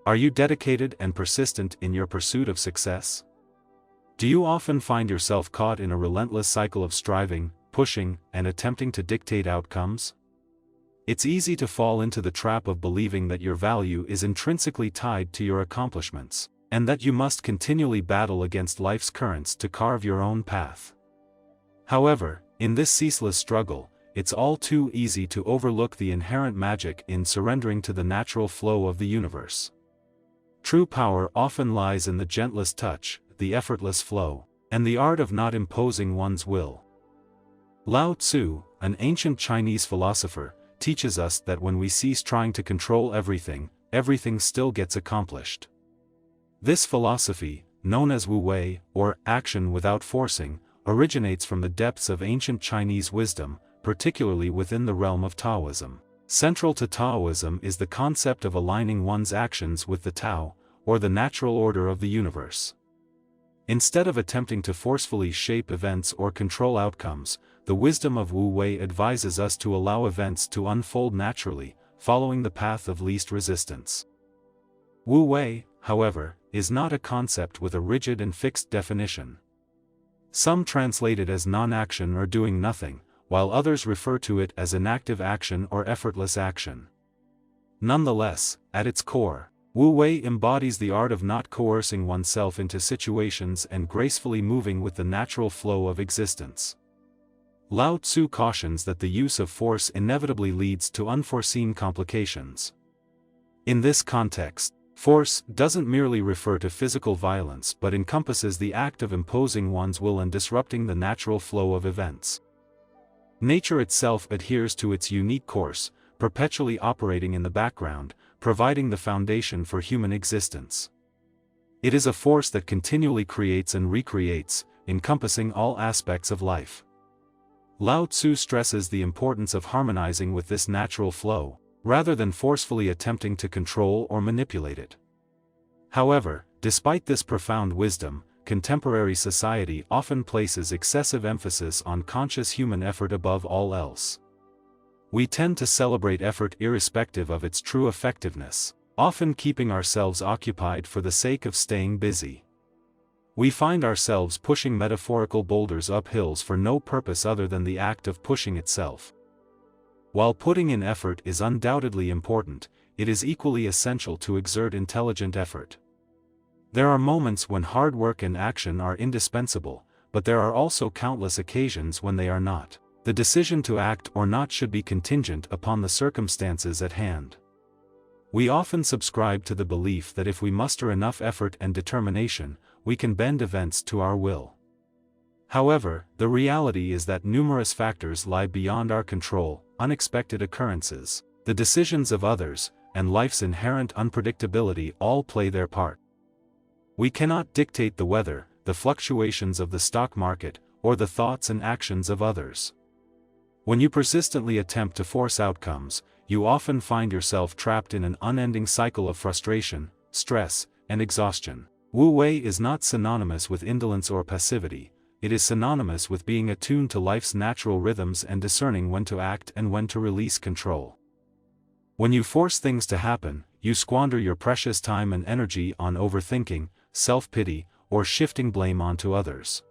Are you dedicated and persistent in your pursuit of success? Do you often find yourself caught in a relentless cycle of striving, pushing, and attempting to dictate outcomes? It's easy to fall into the trap of believing that your value is intrinsically tied to your accomplishments, and that you must continually battle against life's currents to carve your own path. However, in this ceaseless struggle, it's all too easy to overlook the inherent magic in surrendering to the natural flow of the universe. True power often lies in the gentlest touch, the effortless flow, and the art of not imposing one's will. Lao Tzu, an ancient Chinese philosopher, teaches us that when we cease trying to control everything, everything still gets accomplished. This philosophy, known as Wu Wei, or action without forcing, originates from the depths of ancient Chinese wisdom, particularly within the realm of Taoism. Central to Taoism is the concept of aligning one's actions with the Tao, or the natural order of the universe. Instead of attempting to forcefully shape events or control outcomes, the wisdom of Wu Wei advises us to allow events to unfold naturally, following the path of least resistance. Wu Wei, however, is not a concept with a rigid and fixed definition. Some translate it as non-action or doing nothing, while others refer to it as inactive action or effortless action. Nonetheless, at its core, Wu Wei embodies the art of not coercing oneself into situations and gracefully moving with the natural flow of existence. Lao Tzu cautions that the use of force inevitably leads to unforeseen complications. In this context, force doesn't merely refer to physical violence but encompasses the act of imposing one's will and disrupting the natural flow of events. Nature itself adheres to its unique course, perpetually operating in the background, providing the foundation for human existence. It is a force that continually creates and recreates, encompassing all aspects of life. Lao Tzu stresses the importance of harmonizing with this natural flow, rather than forcefully attempting to control or manipulate it. However, despite this profound wisdom, contemporary society often places excessive emphasis on conscious human effort above all else. We tend to celebrate effort irrespective of its true effectiveness, often keeping ourselves occupied for the sake of staying busy. We find ourselves pushing metaphorical boulders up hills for no purpose other than the act of pushing itself. While putting in effort is undoubtedly important, it is equally essential to exert intelligent effort. There are moments when hard work and action are indispensable, but there are also countless occasions when they are not. The decision to act or not should be contingent upon the circumstances at hand. We often subscribe to the belief that if we muster enough effort and determination, we can bend events to our will. However, the reality is that numerous factors lie beyond our control: unexpected occurrences, the decisions of others, and life's inherent unpredictability all play their part. We cannot dictate the weather, the fluctuations of the stock market, or the thoughts and actions of others. When you persistently attempt to force outcomes, you often find yourself trapped in an unending cycle of frustration, stress, and exhaustion. Wu Wei is not synonymous with indolence or passivity, it is synonymous with being attuned to life's natural rhythms and discerning when to act and when to release control. When you force things to happen, you squander your precious time and energy on overthinking, self-pity, or shifting blame onto others.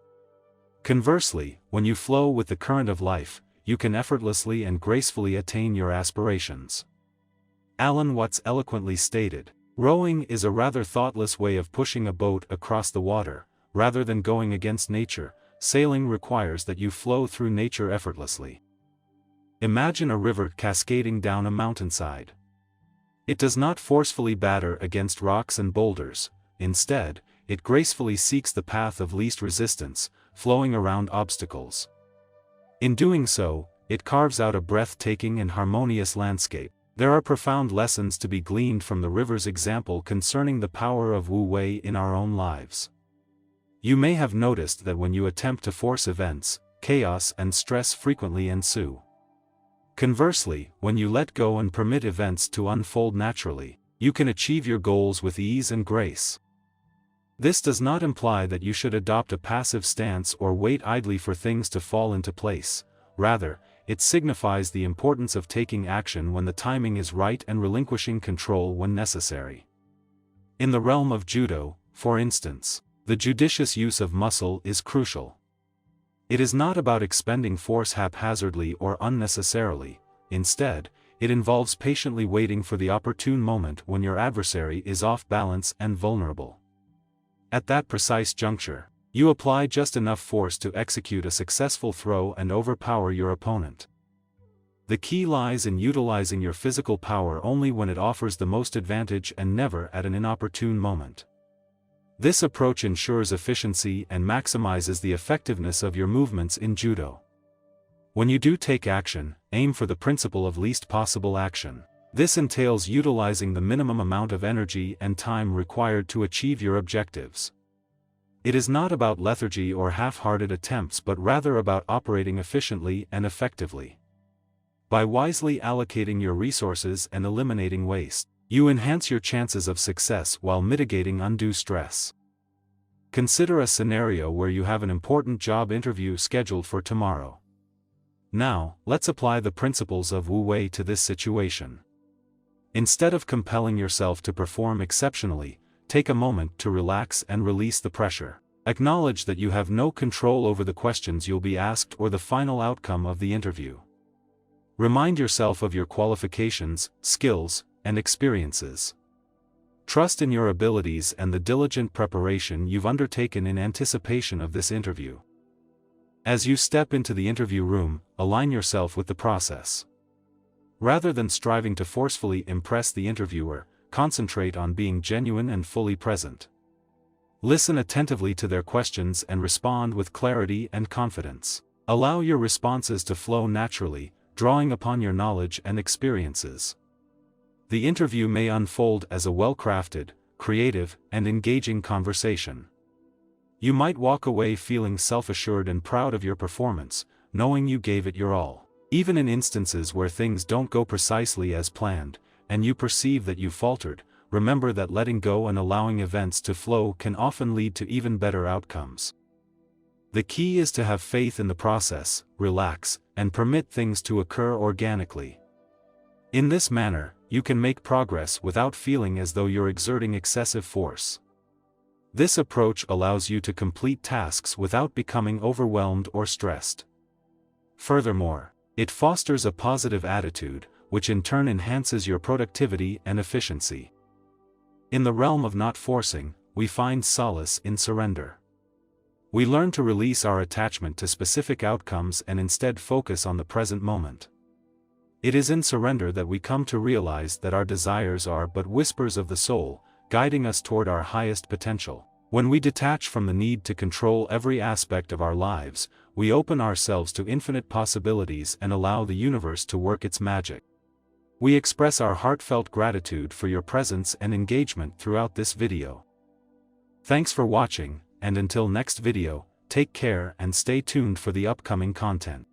Conversely, when you flow with the current of life, you can effortlessly and gracefully attain your aspirations. Alan Watts eloquently stated, "Rowing is a rather thoughtless way of pushing a boat across the water. Rather than going against nature, sailing requires that you flow through nature effortlessly." Imagine a river cascading down a mountainside. It does not forcefully batter against rocks and boulders. Instead, it gracefully seeks the path of least resistance, flowing around obstacles. In doing so, it carves out a breathtaking and harmonious landscape. There are profound lessons to be gleaned from the river's example concerning the power of Wu Wei in our own lives. You may have noticed that when you attempt to force events, chaos and stress frequently ensue. Conversely, when you let go and permit events to unfold naturally, you can achieve your goals with ease and grace. This does not imply that you should adopt a passive stance or wait idly for things to fall into place. Rather, it signifies the importance of taking action when the timing is right and relinquishing control when necessary. In the realm of judo, for instance, the judicious use of muscle is crucial. It is not about expending force haphazardly or unnecessarily. Instead, it involves patiently waiting for the opportune moment when your adversary is off balance and vulnerable. At that precise juncture, you apply just enough force to execute a successful throw and overpower your opponent. The key lies in utilizing your physical power only when it offers the most advantage and never at an inopportune moment. This approach ensures efficiency and maximizes the effectiveness of your movements in judo. When you do take action, aim for the principle of least possible action. This entails utilizing the minimum amount of energy and time required to achieve your objectives. It is not about lethargy or half-hearted attempts but rather about operating efficiently and effectively. By wisely allocating your resources and eliminating waste, you enhance your chances of success while mitigating undue stress. Consider a scenario where you have an important job interview scheduled for tomorrow. Now, let's apply the principles of Wu Wei to this situation. Instead of compelling yourself to perform exceptionally, take a moment to relax and release the pressure. Acknowledge that you have no control over the questions you'll be asked or the final outcome of the interview. Remind yourself of your qualifications, skills, and experiences. Trust in your abilities and the diligent preparation you've undertaken in anticipation of this interview. As you step into the interview room, align yourself with the process. Rather than striving to forcefully impress the interviewer, concentrate on being genuine and fully present. Listen attentively to their questions and respond with clarity and confidence. Allow your responses to flow naturally, drawing upon your knowledge and experiences. The interview may unfold as a well-crafted, creative, and engaging conversation. You might walk away feeling self-assured and proud of your performance, knowing you gave it your all. Even in instances where things don't go precisely as planned, and you perceive that you faltered, remember that letting go and allowing events to flow can often lead to even better outcomes. The key is to have faith in the process, relax, and permit things to occur organically. In this manner, you can make progress without feeling as though you're exerting excessive force. This approach allows you to complete tasks without becoming overwhelmed or stressed. Furthermore, it fosters a positive attitude, which in turn enhances your productivity and efficiency. In the realm of not forcing, we find solace in surrender. We learn to release our attachment to specific outcomes and instead focus on the present moment. It is in surrender that we come to realize that our desires are but whispers of the soul, guiding us toward our highest potential. When we detach from the need to control every aspect of our lives, we open ourselves to infinite possibilities and allow the universe to work its magic. We express our heartfelt gratitude for your presence and engagement throughout this video. Thanks for watching, and until next video, take care and stay tuned for the upcoming content.